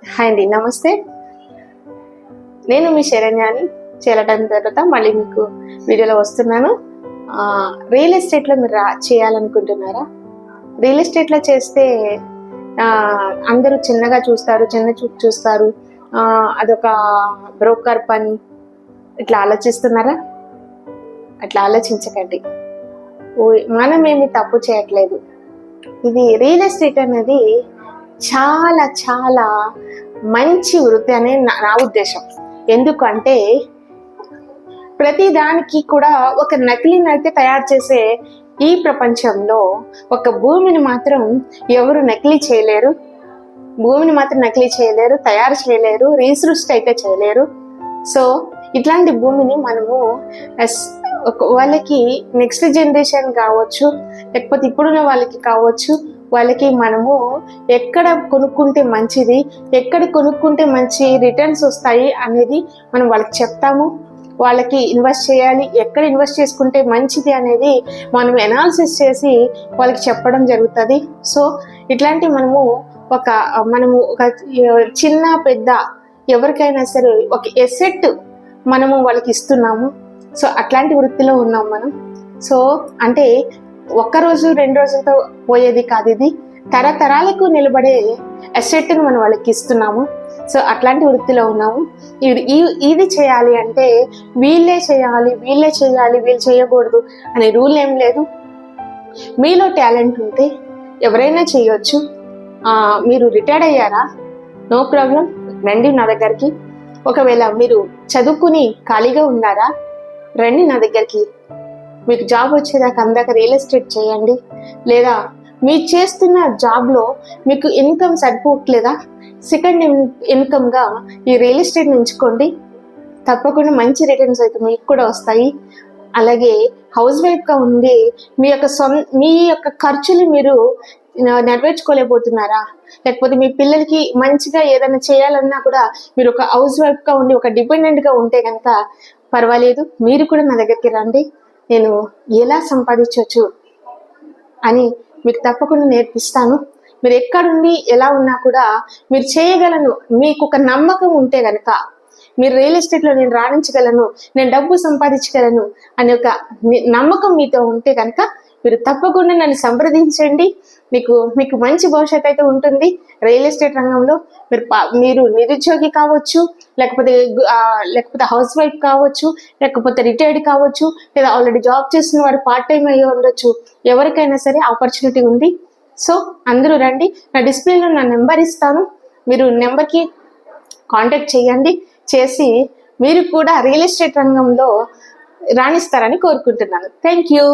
Hi అండి, నమస్తే. నేను మీ శరణ్యాని. చేరటం తర్వాత మళ్ళీ మీకు వీడియోలో వస్తున్నాను. రియల్ ఎస్టేట్లో మీరు చేయాలనుకుంటున్నారా? రియల్ ఎస్టేట్లో చేస్తే అందరూ చిన్నగా చూస్తారు, చిన్న చూపు చూస్తారు, అదొక బ్రోకర్ పని, ఇట్లా ఆలోచిస్తున్నారా? అట్లా ఆలోచించకండి. మనమేమి తప్పు చేయట్లేదు. ఇది రియల్ ఎస్టేట్ అనేది చాలా చాలా మంచి వృత్తి అనే నా ఉద్దేశం. ఎందుకంటే ప్రతి దానికి కూడా ఒక నకిలీని అయితే తయారు చేసే ఈ ప్రపంచంలో ఒక భూమిని మాత్రం ఎవరు నకిలీ చేయలేరు. భూమిని మాత్రం నకిలీ చేయలేరు, తయారు చేయలేరు, రీసృష్టి అయితే చేయలేరు. సో ఇట్లాంటి భూమిని మనము వాళ్ళకి నెక్స్ట్ జనరేషన్ కావచ్చు, లేకపోతే ఇప్పుడున్న వాళ్ళకి కావచ్చు, వాళ్ళకి మనము ఎక్కడ కొనుక్కుంటే మంచిది, ఎక్కడ కొనుక్కుంటే మంచి రిటర్న్స్ వస్తాయి అనేది మనం వాళ్ళకి చెప్తాము. వాళ్ళకి ఇన్వెస్ట్ చేయాలి, ఎక్కడ ఇన్వెస్ట్ చేసుకుంటే మంచిది అనేది మనం ఎనాలిసిస్ చేసి వాళ్ళకి చెప్పడం జరుగుతుంది. సో ఇట్లాంటి మనము ఒక చిన్న పెద్ద ఎవరికైనా సరే ఒక ఎసెట్ మనము వాళ్ళకి ఇస్తున్నాము. సో అట్లాంటి వృత్తిలో ఉన్నాం మనం. సో అంటే ఒక్కరోజు 2 రోజులతో పోయేది కాదు, ఇది తరతరాలకు నిలబడే అసెట్ని మనం వాళ్ళకి ఇస్తున్నాము. సో అట్లాంటి వృత్తిలో ఉన్నాము. ఇది చేయాలి అంటే వీళ్ళే చేయాలి, వీళ్ళు చేయకూడదు అనే రూల్ ఏం లేదు. మీలో టాలెంట్ ఉంటే ఎవరైనా చేయొచ్చు. మీరు రిటైర్డ్ అయ్యారా? నో ప్రాబ్లం, రండి నా దగ్గరికి. ఒకవేళ మీరు చదువుకుని ఖాళీగా ఉన్నారా? రండి నా దగ్గరికి. మీకు జాబ్ వచ్చేదాకా అందాక రియల్ ఎస్టేట్ చేయండి. లేదా మీరు చేస్తున్న జాబ్లో మీకు ఇన్కమ్ సరిపోవట్లేదా? సెకండ్ ఇన్కమ్గా ఈ రియల్ ఎస్టేట్ని ఎంచుకోండి. తప్పకుండా మంచి రిటర్న్స్ అయితే మీకు కూడా వస్తాయి. అలాగే హౌస్ వైఫ్గా ఉండి మీ యొక్క ఖర్చులు మీరు నెరవేర్చుకోలేకపోతున్నారా? లేకపోతే మీ పిల్లలకి మంచిగా ఏదైనా చేయాలన్నా కూడా మీరు ఒక హౌస్ వైఫ్గా ఉండి ఒక డిపెండెంట్గా ఉంటే కనుక పర్వాలేదు, మీరు కూడా నా దగ్గరికి రండి. నేను ఎలా సంపాదించవచ్చు అని మీకు తప్పకుండా నేర్పిస్తాను. మీరు ఎక్కడుండి ఎలా ఉన్నా కూడా మీరు చేయగలను, మీకు ఒక నమ్మకం ఉంటే కనుక, మీరు రియల్ ఎస్టేట్లో నేను రాణించగలను, నేను డబ్బు సంపాదించగలను అనే ఒక నమ్మకం మీతో ఉంటే కనుక మీరు తప్పకుండా నన్ను సంప్రదించండి. మీకు మంచి భవిష్యత్తు అయితే ఉంటుంది రియల్ ఎస్టేట్ రంగంలో. మీరు నిరుద్యోగి కావచ్చు, లేకపోతే హౌస్ వైఫ్ కావచ్చు, లేకపోతే రిటైర్డ్ కావచ్చు, లేదా ఆల్రెడీ జాబ్ చేస్తున్న వారు పార్ట్ టైం అయ్యి ఉండొచ్చు. ఎవరికైనా సరే ఆపర్చునిటీ ఉంది. సో అందరూ రండి. నా డిస్ప్లేలో నా నెంబర్ ఇస్తాను, మీరు నెంబర్కి కాంటాక్ట్ చేసి మీరు కూడా రియల్ ఎస్టేట్ రంగంలో రాణిస్తారని కోరుకుంటున్నాను. Thank you.